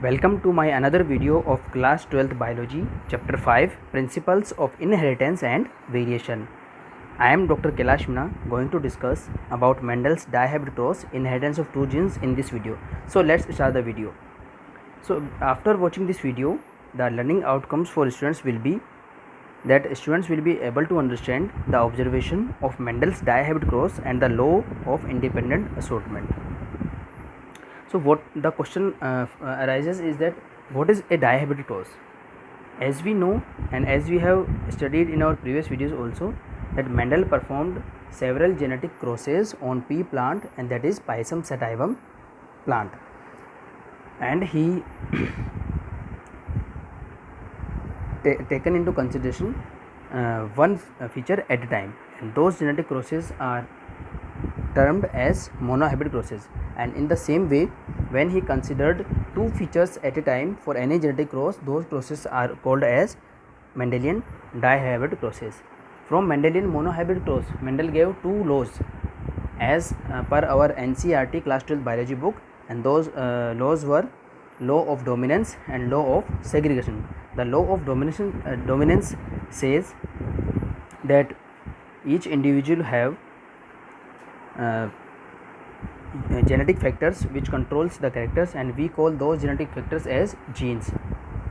Welcome to my another video of class 12th biology chapter 5 principles of inheritance and variation. I am Dr. Kailash Meena going to discuss about Mendel's dihybrid cross inheritance of two genes in this video. So let's start the video. So after watching this video, the learning outcomes for students will be that students will be able to understand the observation of Mendel's dihybrid cross and the law of independent assortment. So what the question arises is that what is a dihybrid cross? As we know and as we have studied in our previous videos also, that Mendel performed several genetic crosses on pea plant, and that is Pisum sativum plant, and he taken into consideration one feature at a time, and those genetic crosses are termed as monohybrid crosses. And in the same way, when he considered two features at a time for any genetic cross, those crosses are called as Mendelian dihybrid crosses. From Mendelian monohybrid cross, Mendel gave two laws as per our NCERT class 12 biology book, and those laws were law of dominance and law of segregation. The law of dominance says that each individual have genetic factors which controls the characters, and we call those genetic factors as genes,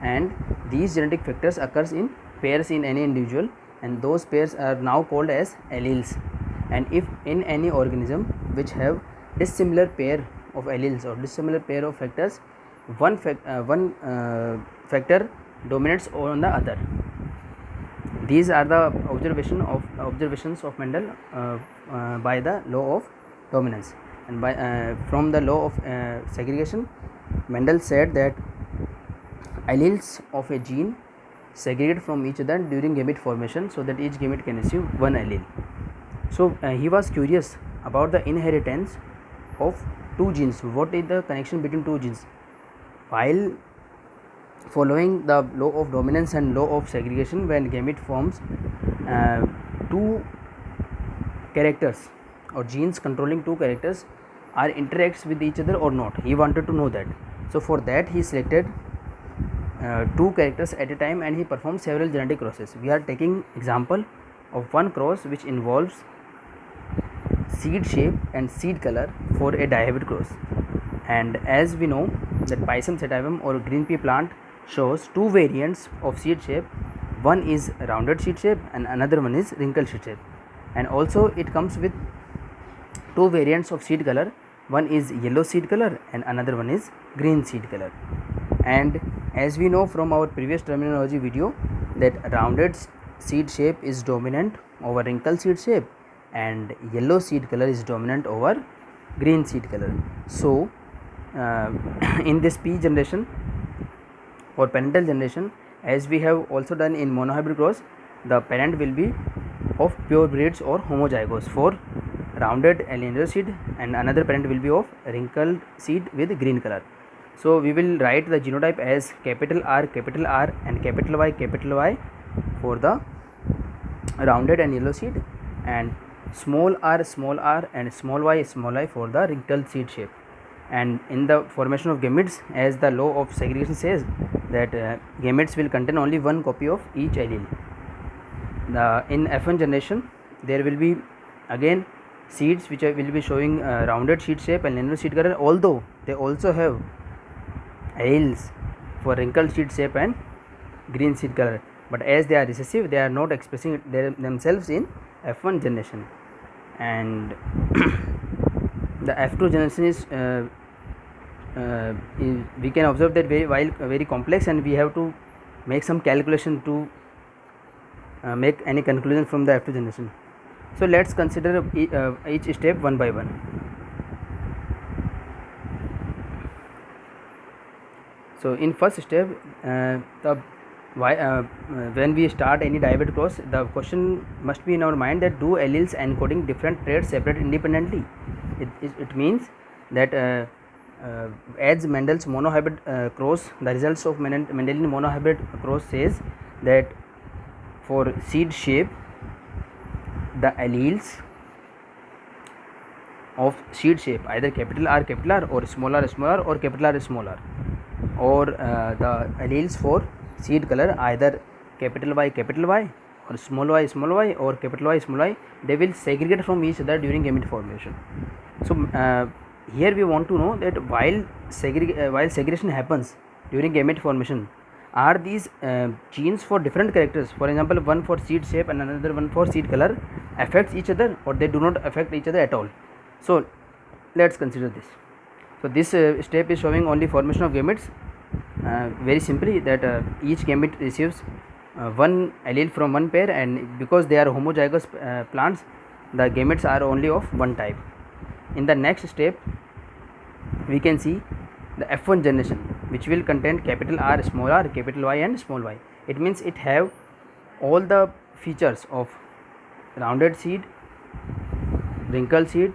and these genetic factors occurs in pairs in any individual, and those pairs are now called as alleles. And if in any organism which have dissimilar pair of alleles or dissimilar pair of factors, one factor dominates on the other. These are the observations of Mendel by the law of dominance. And by from the law of segregation, Mendel said that alleles of a gene segregate from each other during gamete formation, so that each gamete can receive one allele. So he was curious about the inheritance of two genes. What is the connection between two genes? While following the law of dominance and law of segregation, when gamete forms, two characters or genes controlling two characters are interacts with each other or not. He wanted to know that. So for that he selected two characters at a time, and he performed several genetic crosses. We are taking example of one cross which involves seed shape and seed color for a dihybrid cross. And as we know that Pisum sativum or green pea plant shows two variants of seed shape. One is rounded seed shape and another one is wrinkled seed shape, and also it comes with two variants of seed color. One is yellow seed color and another one is green seed color. And as we know from our previous terminology video, that rounded seed shape is dominant over wrinkled seed shape, and yellow seed color is dominant over green seed color. So in this pea generation or parental generation, as we have also done in monohybrid cross, the parent will be of pure breeds or homozygous for rounded yellow seed, and another parent will be of wrinkled seed with green color. So we will write the genotype as capital R and capital Y for the rounded and yellow seed, and small r and small y for the wrinkled seed shape. And in the formation of gametes, as the law of segregation says, that gametes will contain only one copy of each allele. In F1 generation, there will be again seeds which will be showing rounded seed shape and yellow seed color, although they also have alleles for wrinkled seed shape and green seed color, but as they are recessive, they are not expressing themselves in F1 generation. And the F2 generation is we can observe that very complex, and we have to make some calculation to make any conclusion from the F2 generation. So let's consider each step one by one. So in first step, when we start any dihybrid cross, the question must be in our mind that do alleles encoding different traits separate independently? It means that as Mendel's monohybrid cross, the results of Mendelian monohybrid cross says that for seed shape, the alleles of seed shape, either capital R or small r or capital R small r, or the alleles for seed color, either capital Y or small y or capital Y small y, they will segregate from each other during gamete formation. So here we want to know that while segregation happens during gamete formation, are these genes for different characters, for example one for seed shape and another one for seed color, affects each other, or they do not affect each other at all? So let's consider this. So this step is showing only formation of gametes. Very simply, that each gamete receives one allele from one pair, and because they are homozygous plants, the gametes are only of one type. In the next step, we can see the F1 generation, which will contain capital R, small r, capital Y and small y. It means it have all the features of rounded seed, wrinkled seed,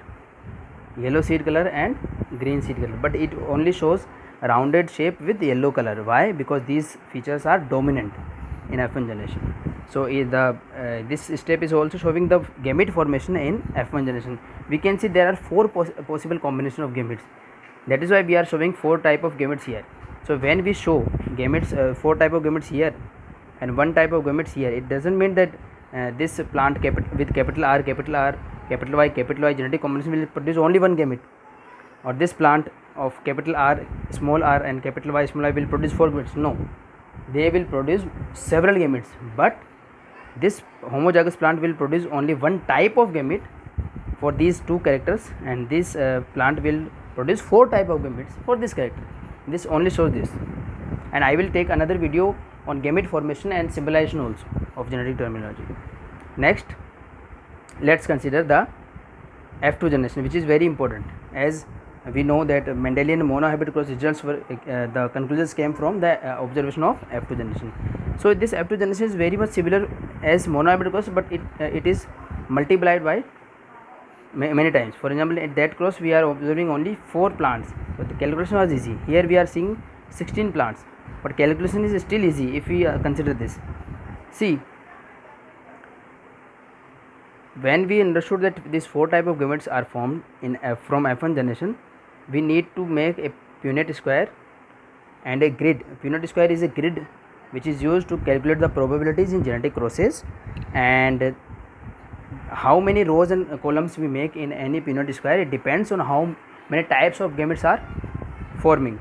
yellow seed color and green seed color, but it only shows rounded shape with yellow color. Why? Because these features are dominant in F1 generation. So this step is also showing the gamete formation in F1 generation. We can see there are four possible combination of gametes. That is why we are showing four type of gametes here. So when we show gametes, four type of gametes here and one type of gametes here, it doesn't mean that this plant with capital R, capital Y genetic combination will produce only one gamete, or this plant of capital R, small r and capital Y, small y will produce four gametes. No, they will produce several gametes, but this homozygous plant will produce only one type of gamete for these two characters, and this plant will produce four type of gametes for this character. This only shows this, and I will take another video on gamete formation and symbolization also of genetic terminology. Next, let's consider the F2 generation, which is very important, as we know that Mendelian monohybrid cross results were the conclusions came from the observation of F2 generation. So this F2 generation is very much similar as monohybrid cross, but it is multiplied by many times. For example, at that cross we are observing only 4 plants, but the calculation was easy. Here we are seeing 16 plants, but calculation is still easy if we consider this. See, when we understood that these 4 type of gametes are formed in from F1 generation, we need to make a Punnett square and a grid. Punnett square is a grid which is used to calculate the probabilities in genetic crosses, and how many rows and columns we make in any Punnett square, it depends on how many types of gametes are forming.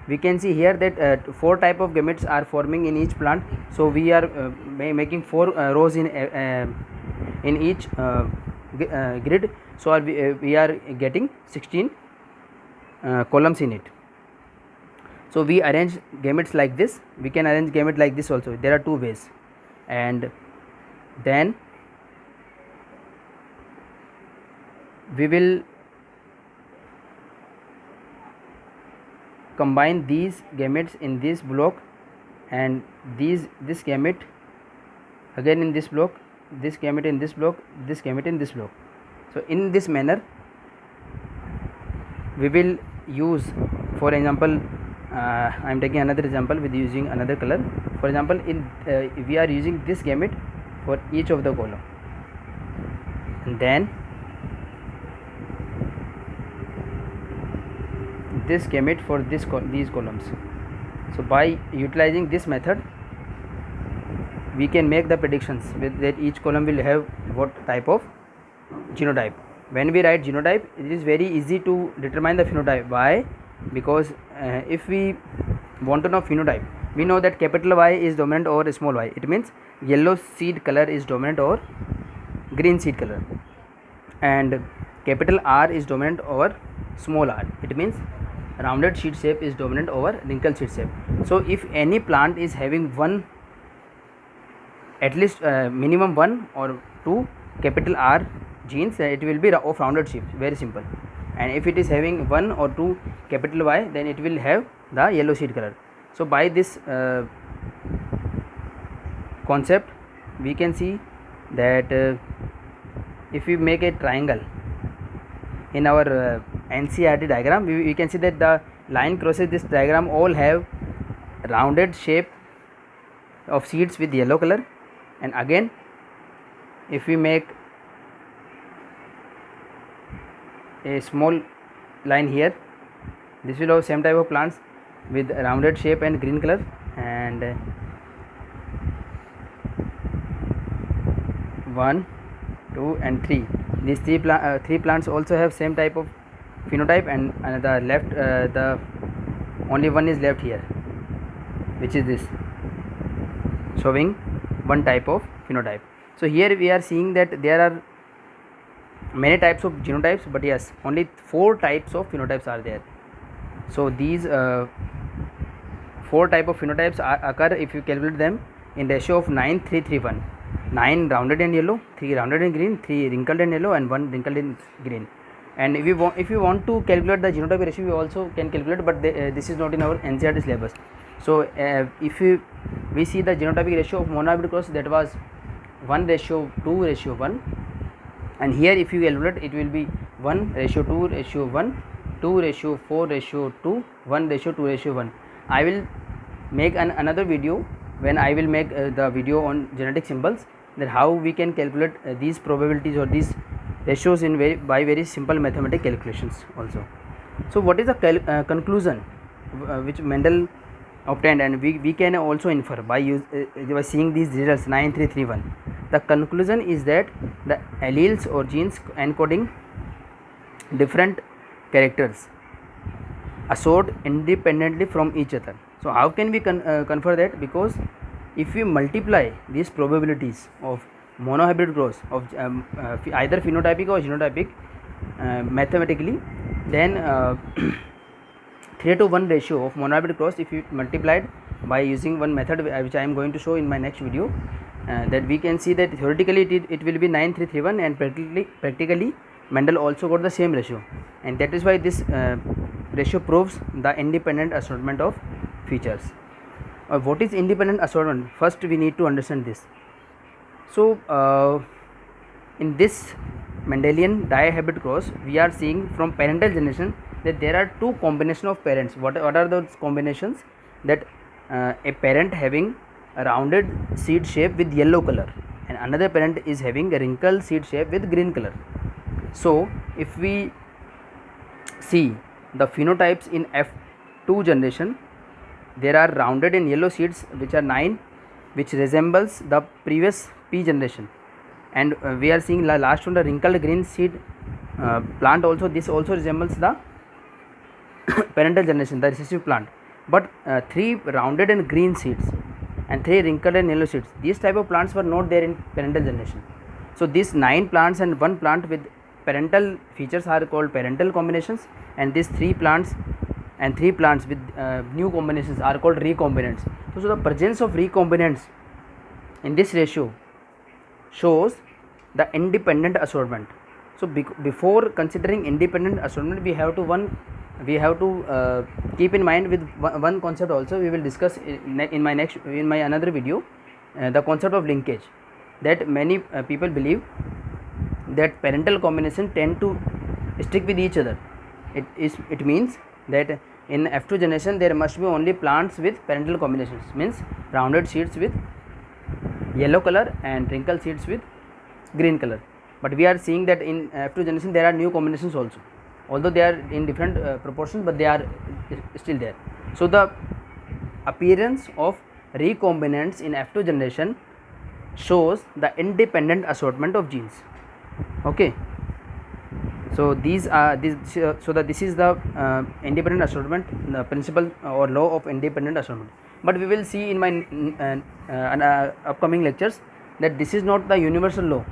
We can see here that 4 type of gametes are forming in each plant, so we are making 4 rows in each grid, so we are getting 16 columns in it. So we arrange gametes like this. We can arrange gamete like this also. There are 2 ways, and then we will combine these gametes in this block, and this gamete again in this block, this gamete in this block, this gamete in this block. So in this manner we will use, for example, I am taking another example with using another color. For example, we are using this gamete for each of the column, and then this gamete for these columns. So by utilizing this method, we can make the predictions with that each column will have what type of genotype. When we write genotype, it is very easy to determine the phenotype. Why? Because if we want to know phenotype, we know that capital Y is dominant over small y. It means yellow seed color is dominant over green seed color, and capital R is dominant over small r. It means rounded seed shape is dominant over wrinkled seed shape. So if any plant is having one, at least minimum 1 or 2 capital R genes, it will be of rounded shape. Very simple. And if it is having 1 or 2 capital Y, then it will have the yellow seed color. So by this concept, we can see that if we make a triangle in our NCERT diagram, we can see that the line crosses this diagram all have rounded shape of seeds with yellow color. And again, if we make a small line here, this will have same type of plants, with rounded shape and green color, and 1, 2 and 3. These three plants also have same type of phenotype, and the left the only one is left here, which is this, showing one type of phenotype. So here we are seeing that there are many types of genotypes, but yes, only 4 types of phenotypes are there. So these 4 type of phenotypes occur if you calculate them in ratio of 9, 3, 3, 1. 9 rounded and yellow, 3 rounded and green, 3 wrinkled and yellow, and 1 wrinkled in green. And if you want to calculate the genotype ratio, you also can calculate, but this is not in our NCERT syllabus. So if we see the genotypic ratio of monohybrid cross, that was 1:2:1, and here if you calculate, it will be 1:2:1, 2:4:2, 1:2:1. I will make another video when I will make the video on genetic symbols, that how we can calculate these probabilities or these ratios in by very simple mathematical calculations also. So what is the conclusion which Mendel obtained, and we can also infer by seeing these results 9, 3, 3, 1. The conclusion is that the alleles or genes encoding different characters assort independently from each other. So how can we confer that? Because if we multiply these probabilities of monohybrid cross of either phenotypic or genotypic mathematically, then 3:1 ratio of monohybrid cross, if you multiplied by using one method which I am going to show in my next video, that we can see that theoretically it will be 9, 3, 3, 1, and practically Mendel also got the same ratio, and that is why this ratio proves the independent assortment of features. What is independent assortment? First we need to understand this. So in this Mendelian dihybrid cross, we are seeing from parental generation that there are 2 combinations of parents. What are those combinations? That a parent having a rounded seed shape with yellow color, and another parent is having a wrinkled seed shape with green color. So if we see the phenotypes in F2 generation, there are rounded and yellow seeds which are 9, which resembles the previous P generation, and we are seeing the last one, the wrinkled green seed plant also. This also resembles the parental generation, the recessive plant, but 3 rounded and green seeds and 3 wrinkled and yellow seeds, these type of plants were not there in parental generation. So these 9 plants and 1 plant with parental features are called parental combinations, and these 3 plants and 3 plants with new combinations are called recombinants. So the presence of recombinants in this ratio shows the independent assortment. So before considering independent assortment, we have to keep in mind with one concept also. We will discuss in my another video the concept of linkage, that many people believe that parental combination tend to stick with each other. It means that in F2 generation there must be only plants with parental combinations, means rounded seeds with yellow color and wrinkled seeds with green color. But we are seeing that in F2 generation there are new combinations also, although they are in different proportions, but they are still there. So the appearance of recombinants in F2 generation shows the independent assortment of genes. Okay, so this is the independent assortment, the principle or law of independent assortment. But we will see in my upcoming lectures that this is not the universal law.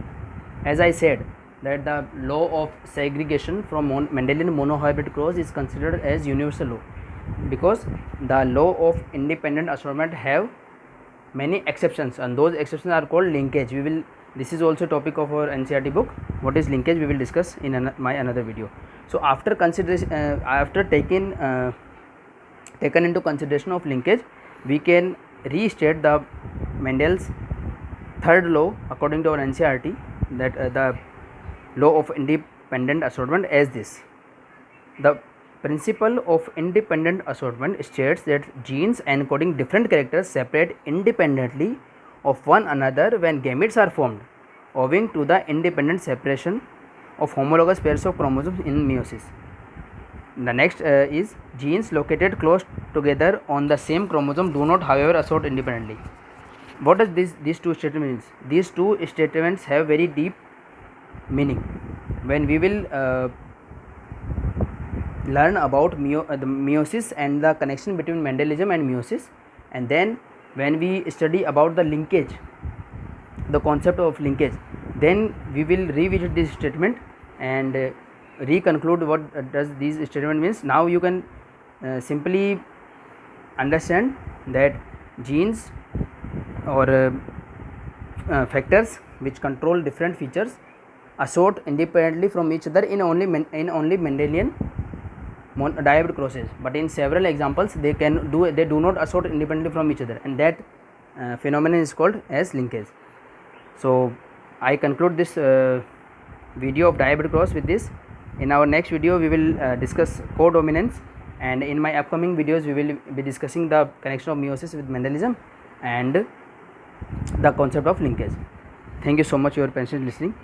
As I said, that the law of segregation from Mendelian monohybrid cross is considered as universal law, because the law of independent assortment have many exceptions, and those exceptions are called linkage. This is also topic of our NCERT book. What is linkage, we will discuss in my another video. So after consideration, after taken into consideration of linkage, we can restate the Mendel's third law according to our NCERT, that the law of independent assortment as this. The principle of independent assortment states that genes encoding different characters separate independently of one another when gametes are formed, owing to the independent separation of homologous pairs of chromosomes in meiosis. The next is genes located close together on the same chromosome do not, however, assort independently. What does these two statements means? These two statements have very deep meaning. When we will learn about the meiosis and the connection between Mendelism and meiosis, and then when we study about the linkage, the concept of linkage, then we will revisit this statement and reconclude what does this statement means. Now you can simply understand that genes or factors which control different features assort independently from each other in only Mendelian diabetic process, but in several examples they do not assort independently from each other, and that phenomenon is called as linkage. So I conclude this video of diabetic cross with this. In our next video we will discuss codominance, and in my upcoming videos we will be discussing the connection of meiosis with Mendelism and the concept of linkage. Thank you so much for your patient listening.